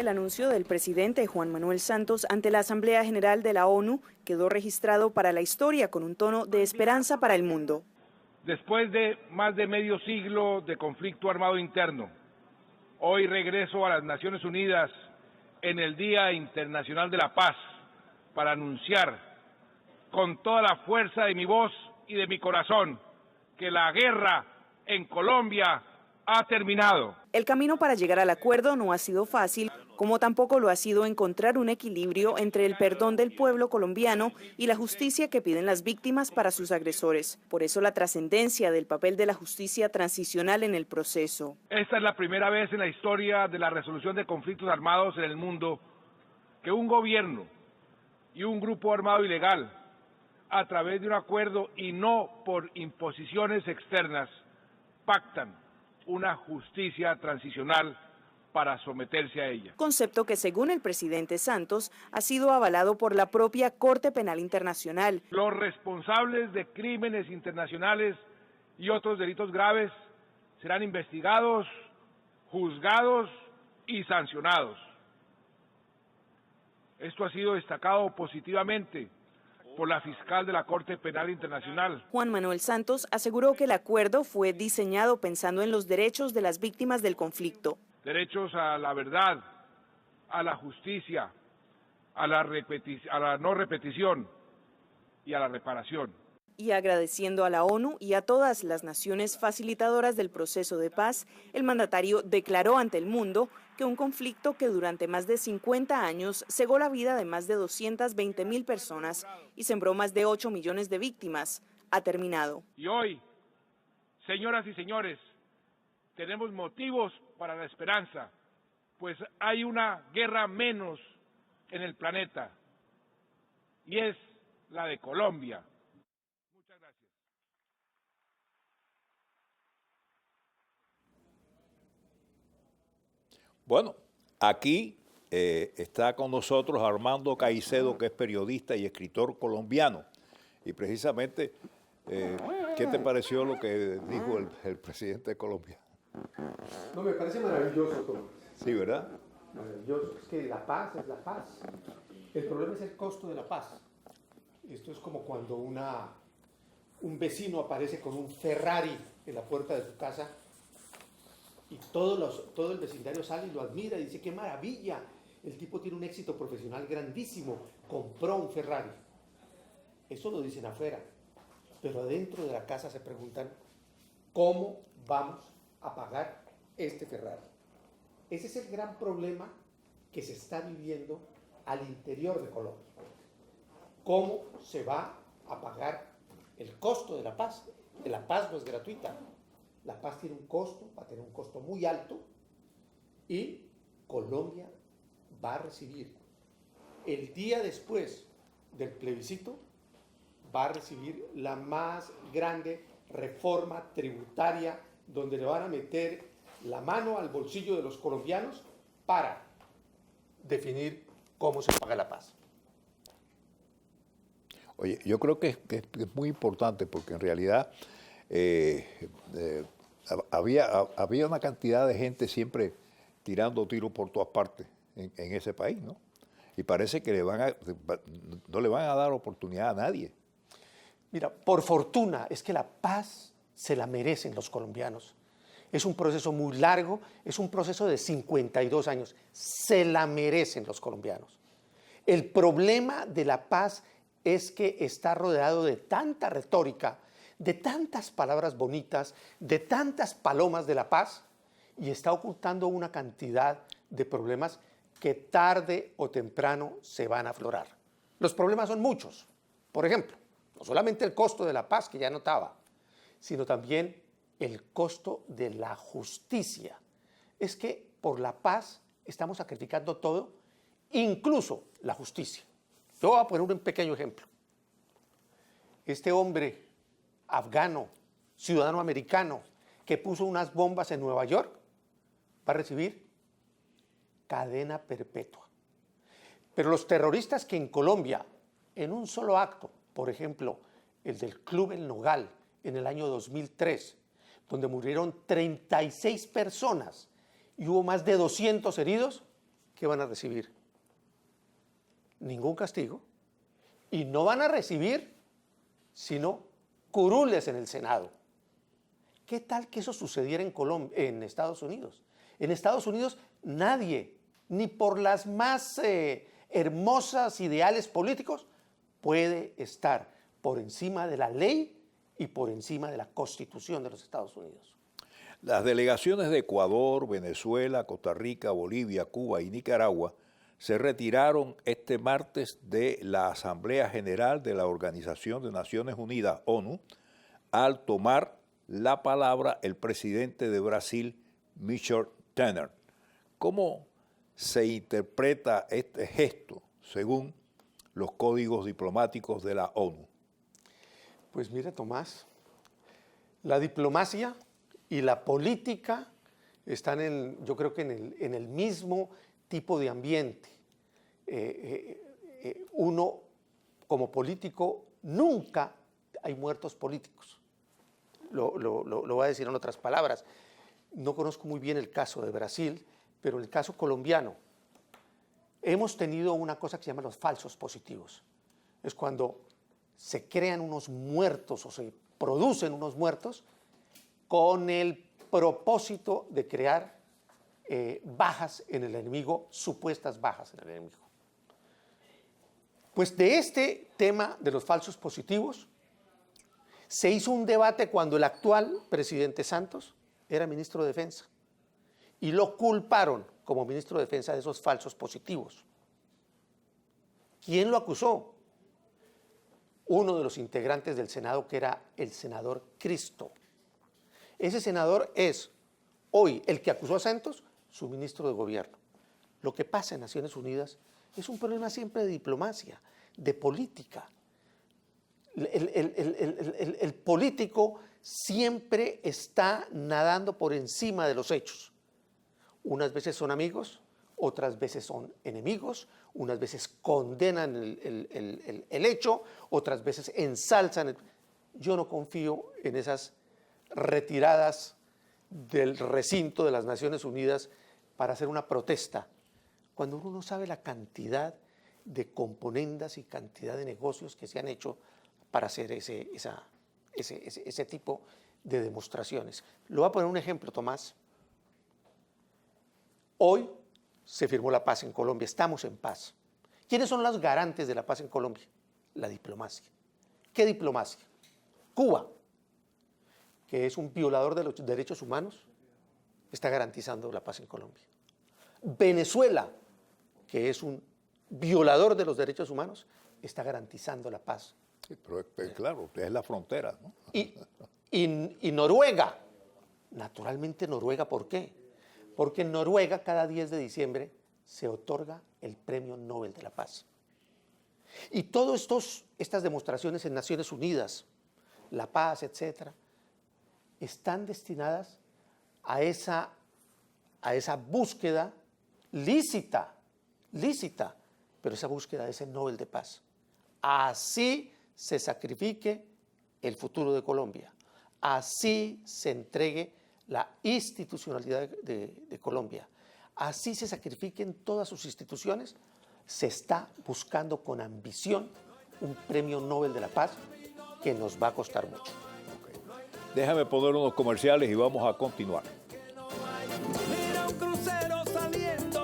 El anuncio del presidente Juan Manuel Santos ante la Asamblea General de la ONU quedó registrado para la historia con un tono de esperanza para el mundo. Después de más de medio siglo de conflicto armado interno, hoy regreso a las Naciones Unidas en el Día Internacional de la Paz para anunciar con toda la fuerza de mi voz y de mi corazón que la guerra en Colombia ha terminado. El camino para llegar al acuerdo no ha sido fácil, como tampoco lo ha sido encontrar un equilibrio entre el perdón del pueblo colombiano y la justicia que piden las víctimas para sus agresores. Por eso la trascendencia del papel de la justicia transicional en el proceso. Esta es la primera vez en la historia de la resolución de conflictos armados en el mundo que un gobierno y un grupo armado ilegal, a través de un acuerdo y no por imposiciones externas, pactan una justicia transicional para someterse a ella. Concepto que, según el presidente Santos, ha sido avalado por la propia Corte Penal Internacional. Los responsables de crímenes internacionales y otros delitos graves serán investigados, juzgados y sancionados. Esto ha sido destacado positivamente por la fiscal de la Corte Penal Internacional. Juan Manuel Santos aseguró que el acuerdo fue diseñado pensando en los derechos de las víctimas del conflicto. Derechos a la verdad, a la justicia, a la no repetición y a la reparación. Y agradeciendo a la ONU y a todas las naciones facilitadoras del proceso de paz, el mandatario declaró ante el mundo que un conflicto que durante más de 50 años cegó la vida de más de 220.000 personas y sembró más de 8 millones de víctimas, ha terminado. Y hoy, señoras y señores, tenemos motivos para la esperanza, pues hay una guerra menos en el planeta, y es la de Colombia. Muchas gracias. Bueno, aquí está con nosotros Armando Caicedo, que es periodista y escritor colombiano. Y precisamente, ¿qué te pareció lo que dijo el presidente de Colombia? No, me parece maravilloso, Tomás. Sí, ¿verdad? Maravilloso. Es que la paz es la paz. El problema es el costo de la paz. Esto es como cuando un vecino aparece con un Ferrari en la puerta de su casa y todo el vecindario sale y lo admira y dice, ¡qué maravilla! El tipo tiene un éxito profesional grandísimo, compró un Ferrari. Eso lo dicen afuera, pero adentro de la casa se preguntan, ¿cómo vamos a pagar este Ferrari? Ese es el gran problema que se está viviendo al interior de Colombia. ¿Cómo se va a pagar el costo de la paz? Que la paz no es gratuita. La paz tiene un costo, va a tener un costo muy alto y Colombia va a recibir, el día después del plebiscito, va a recibir la más grande reforma tributaria donde le van a meter la mano al bolsillo de los colombianos para definir cómo se paga la paz. Oye, yo creo que es muy importante porque en realidad había una cantidad de gente siempre tirando tiros por todas partes en ese país, ¿no? Y parece que no le van a dar oportunidad a nadie. Mira, por fortuna es que la paz se la merecen los colombianos. Es un proceso muy largo, es un proceso de 52 años. Se la merecen los colombianos. El problema de la paz es que está rodeado de tanta retórica, de tantas palabras bonitas, de tantas palomas de la paz, y está ocultando una cantidad de problemas que tarde o temprano se van a aflorar. Los problemas son muchos. Por ejemplo, no solamente el costo de la paz, que ya notaba, sino también el costo de la justicia. Es que por la paz estamos sacrificando todo, incluso la justicia. Yo voy a poner un pequeño ejemplo. Este hombre afgano, ciudadano americano, que puso unas bombas en Nueva York, va a recibir cadena perpetua. Pero los terroristas que en Colombia, en un solo acto, por ejemplo, el del Club El Nogal en el año 2003, donde murieron 36 personas y hubo más de 200 heridos, ¿qué van a recibir? Ningún castigo. Y no van a recibir sino curules en el Senado. ¿Qué tal que eso sucediera en Estados Unidos? En Estados Unidos nadie, ni por las más hermosas ideales políticos, puede estar por encima de la ley y por encima de la Constitución de los Estados Unidos. Las delegaciones de Ecuador, Venezuela, Costa Rica, Bolivia, Cuba y Nicaragua se retiraron este martes de la Asamblea General de la Organización de Naciones Unidas, ONU, al tomar la palabra el presidente de Brasil, Michel Temer. ¿Cómo se interpreta este gesto según los códigos diplomáticos de la ONU? Pues mire, Tomás, la diplomacia y la política están, yo creo que en el mismo tipo de ambiente. Uno, como político, nunca hay muertos políticos. Lo voy a decir en otras palabras. No conozco muy bien el caso de Brasil, pero el caso colombiano, hemos tenido una cosa que se llama los falsos positivos. Es cuando se crean unos muertos o se producen unos muertos con el propósito de crear bajas en el enemigo, supuestas bajas en el enemigo. Pues de este tema de los falsos positivos se hizo un debate cuando el actual presidente Santos era ministro de Defensa y lo culparon como ministro de Defensa de esos falsos positivos. ¿Quién lo acusó? Uno de los integrantes del Senado, que era el senador Cristo. Ese senador es hoy el que acusó a Santos, su ministro de gobierno. Lo que pasa en Naciones Unidas es un problema siempre de diplomacia, de política. El político siempre está nadando por encima de los hechos. Unas veces son amigos, otras veces son enemigos, unas veces condenan el hecho, otras veces ensalzan. Yo no confío en esas retiradas del recinto de las Naciones Unidas para hacer una protesta, cuando uno no sabe la cantidad de componendas y cantidad de negocios que se han hecho para hacer ese tipo de demostraciones. Le voy a poner un ejemplo, Tomás. Hoy se firmó la paz en Colombia, estamos en paz. ¿Quiénes son los garantes de la paz en Colombia? La diplomacia. ¿Qué diplomacia? Cuba, que es un violador de los derechos humanos, está garantizando la paz en Colombia. Venezuela, que es un violador de los derechos humanos, está garantizando la paz. Sí, pero claro, es la frontera, ¿no? Y Noruega, naturalmente Noruega, ¿por qué? Porque en Noruega cada 10 de diciembre se otorga el Premio Nobel de la Paz. Y todas estas demostraciones en Naciones Unidas, la paz, etcétera, están destinadas a esa búsqueda lícita, pero esa búsqueda de ese Nobel de Paz. Así se sacrifique el futuro de Colombia, así se entregue la institucionalidad de Colombia, así se sacrifiquen todas sus instituciones, se está buscando con ambición un Premio Nobel de la Paz que nos va a costar mucho. Okay. Déjame poner unos comerciales y vamos a continuar. Mira un crucero saliendo